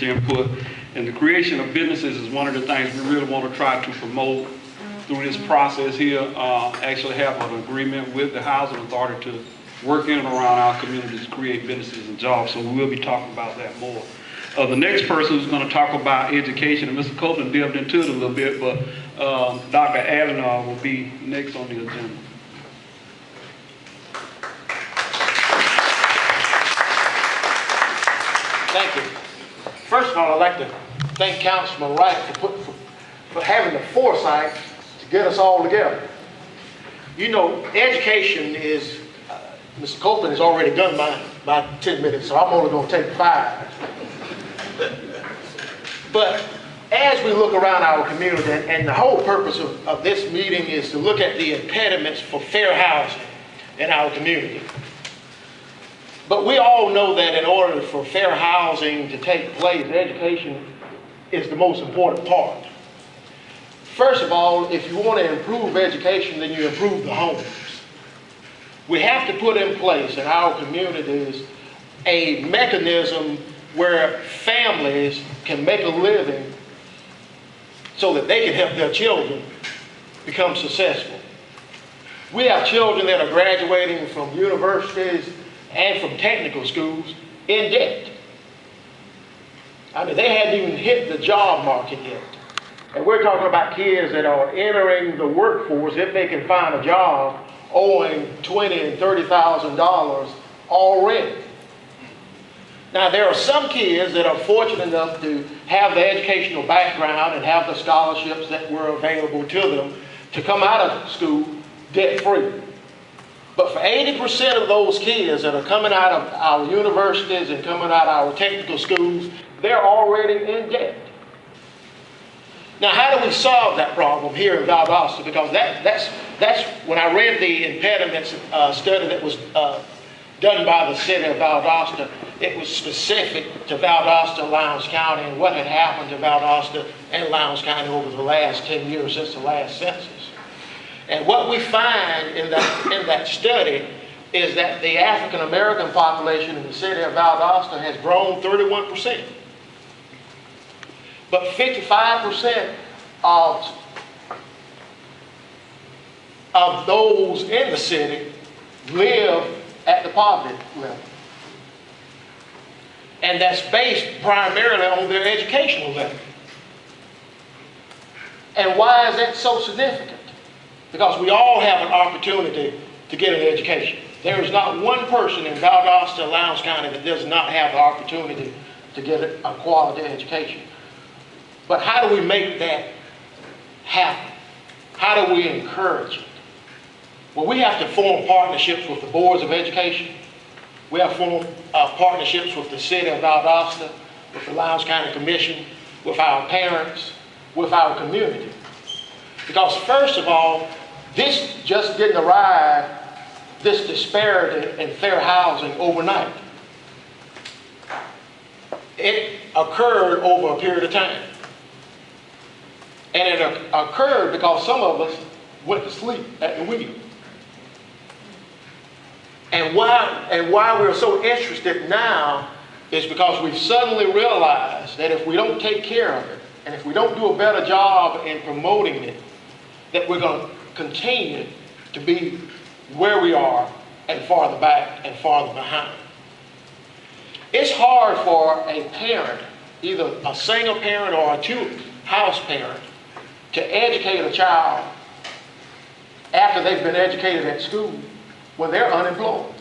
input. And the creation of businesses is one of the things we really want to try to promote through this process here. Actually have an agreement with the Housing Authority to work in and around our community to create businesses and jobs. So we will be talking about that more. The next person who's going to talk about education, and Mr. Copeland delved into it a little bit, but Dr. Adenar will be next on the agenda. Thank you. First of all, I'd like to thank Councilman Wright for having the foresight to get us all together. You know, education is, Mr. Copeland has already done my 10 minutes, so I'm only going to take 5. But as we look around our community, and the whole purpose of this meeting is to look at the impediments for fair housing in our community. But we all know that in order for fair housing to take place, education is the most important part. First of all, if you want to improve education, then you improve the homes. We have to put in place in our communities a mechanism where families can make a living so that they can help their children become successful. We have children that are graduating from universities and from technical schools in debt. I mean, they hadn't even hit the job market yet. And we're talking about kids that are entering the workforce, if they can find a job, owing $20,000 and $30,000 already. Now, there are some kids that are fortunate enough to have the educational background and have the scholarships that were available to them to come out of school debt-free. But for 80% of those kids that are coming out of our universities and coming out of our technical schools, they're already in debt. Now, how do we solve that problem here in Valdosta? Because that's when I read the impediments study that was done by the city of Valdosta, it was specific to Valdosta, Lowndes County, and what had happened to Valdosta and Lowndes County over the last 10 years since the last census. And what we find in that study is that the African American population in the city of Valdosta has grown 31%. But 55% of those in the city live at the poverty level. And that's based primarily on their educational level. And why is that so significant? Because we all have an opportunity to get an education. There is not one person in Valdosta, Lowndes County that does not have the opportunity to get a quality education. But how do we make that happen? How do we encourage it? Well, we have to form partnerships with the boards of education. We have to form partnerships with the city of Valdosta, with the Lowndes County Commission, with our parents, with our community. Because first of all, this just didn't arrive, this disparity in fair housing overnight. It occurred over a period of time. And it occurred because some of us went to sleep at the wheel. And why we're so interested now is because we've suddenly realized that if we don't take care of it, and if we don't do a better job in promoting it, that we're going to continue to be where we are and farther back and farther behind. It's hard for a parent, either a single parent or a two-house parent, to educate a child after they've been educated at school when they're unemployed.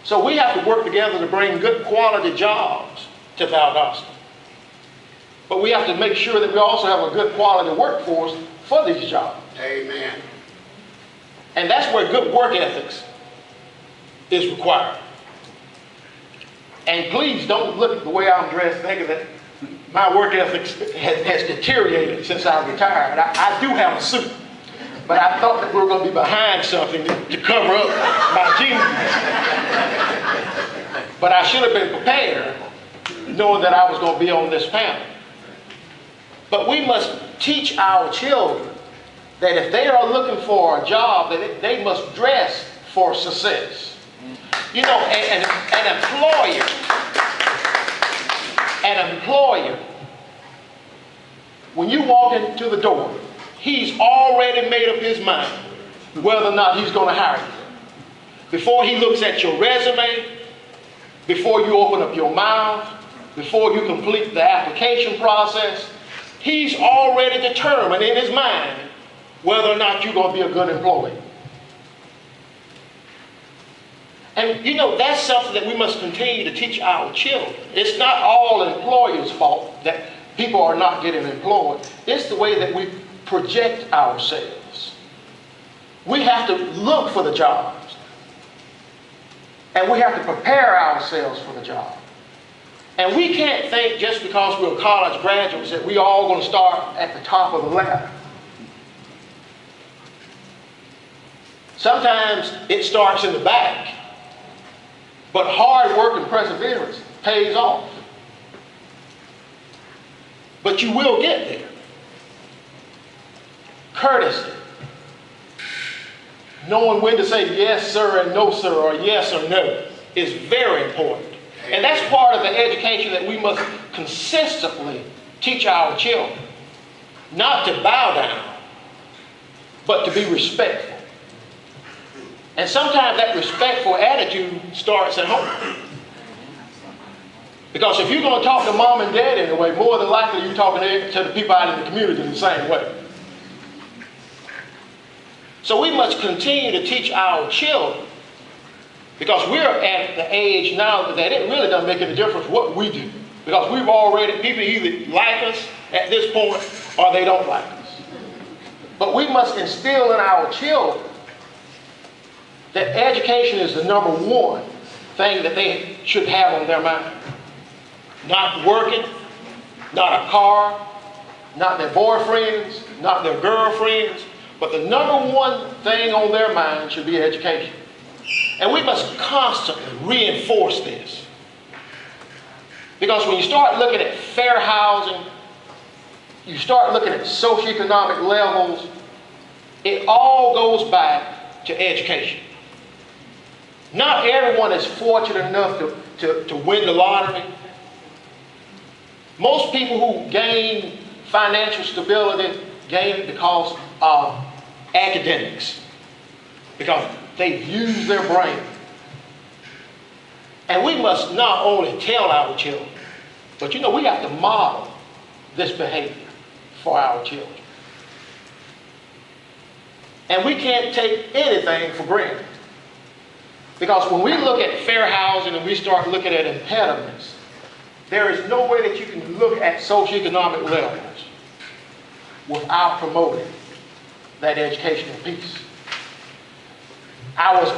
So we have to work together to bring good quality jobs to Valdosta. But we have to make sure that we also have a good quality workforce for these jobs. Amen. And that's where good work ethics is required. And please don't look at the way I'm dressed thinking that my work ethics has deteriorated since I retired. I do have a suit, but I thought that we were going to be behind something to cover up my jeans. But I should have been prepared knowing that I was going to be on this panel. But we must teach our children that if they are looking for a job, that they must dress for success. You know, an employer an employer, when you walk into the door, he's already made up his mind whether or not he's going to hire you. Before he looks at your resume, before you open up your mouth, before you complete the application process, he's already determined in his mind whether or not you're going to be a good employee. And you know, that's something that we must continue to teach our children. It's not all employers' fault that people are not getting employed. It's the way that we project ourselves. We have to look for the jobs. And we have to prepare ourselves for the job. And we can't think just because we're college graduates that we all going to start at the top of the ladder. Sometimes it starts in the back. But hard work and perseverance pays off. But you will get there. Courtesy. Knowing when to say yes, sir, and no, sir, or yes or no is very important. And that's part of the education that we must consistently teach our children. Not to bow down, but to be respectful. And sometimes that respectful attitude starts at home. Because if you're going to talk to mom and dad anyway, more than likely you're talking to the people out in the community in the same way. So we must continue to teach our children, because we're at the age now that it really doesn't make any difference what we do. Because we've already, people either like us at this point or they don't like us. But we must instill in our children that education is the number one thing that they should have on their mind. Not working, not a car, not their boyfriends, not their girlfriends, but the number one thing on their mind should be education. And we must constantly reinforce this. Because when you start looking at fair housing, you start looking at socioeconomic levels, it all goes back to education. Not everyone is fortunate enough to win the lottery. Most people who gain financial stability gain it because of academics. Because they've used their brain. And we must not only tell our children, but you know, we have to model this behavior for our children. And we can't take anything for granted. Because when we look at fair housing and we start looking at impediments, there is no way that you can look at socioeconomic levels without promoting that educational piece. I was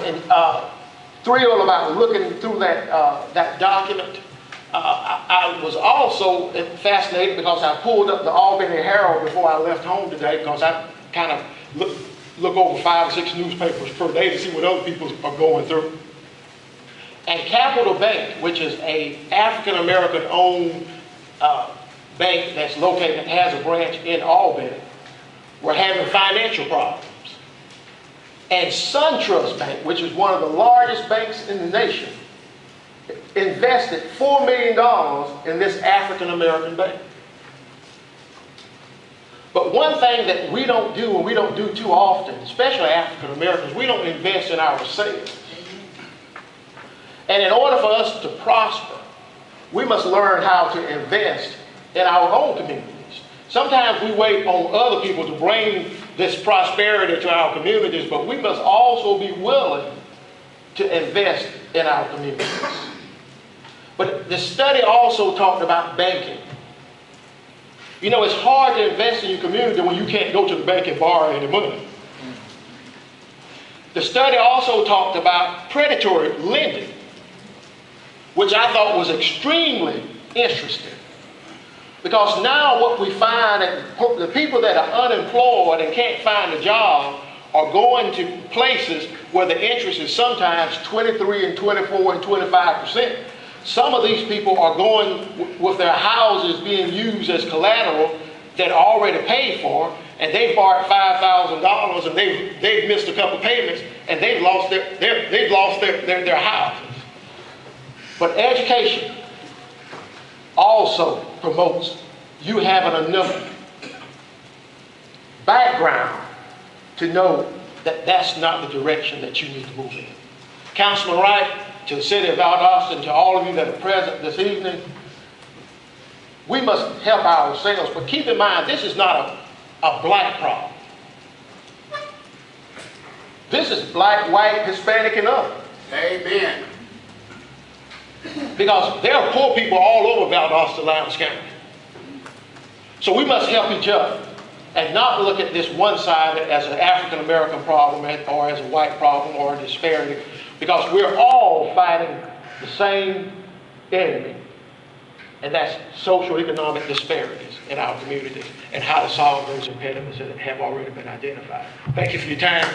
thrilled about looking through that document. I was also fascinated because I pulled up the Albany Herald before I left home today, because I kind of look over 5 or 6 newspapers per day to see what other people are going through. And Capital Bank, which is an African-American owned bank that's located, has a branch in Albany, were having financial problems. And SunTrust Bank, which is one of the largest banks in the nation, invested $4 million in this African-American bank. But one thing that we don't do, and we don't do too often, especially African Americans, we don't invest in ourselves. And in order for us to prosper, we must learn how to invest in our own communities. Sometimes we wait on other people to bring this prosperity to our communities, but we must also be willing to invest in our communities. But the study also talked about banking. You know, it's hard to invest in your community when you can't go to the bank and borrow any money. The study also talked about predatory lending, which I thought was extremely interesting. Because now what we find, the people that are unemployed and can't find a job are going to places where the interest is sometimes 23 and 24 and 25%. Some of these people are going with their houses being used as collateral that are already paid for, and they've borrowed $5,000 and they've missed a couple payments, and they've lost their houses. But education also also promotes you having enough background to know that that's not the direction that you need to move in. Councilman Wright, to the city of Valdosta, and to all of you that are present this evening, we must help ourselves, but keep in mind, this is not a black problem. This is black, white, Hispanic, and other. Amen. Because there are poor people all over Valdosta, Lowndes County. So we must help each other and not look at this one side as an African American problem or as a white problem or a disparity, because we're all fighting the same enemy, and that's social economic disparities in our communities and how to solve those impediments that have already been identified. Thank you for your time.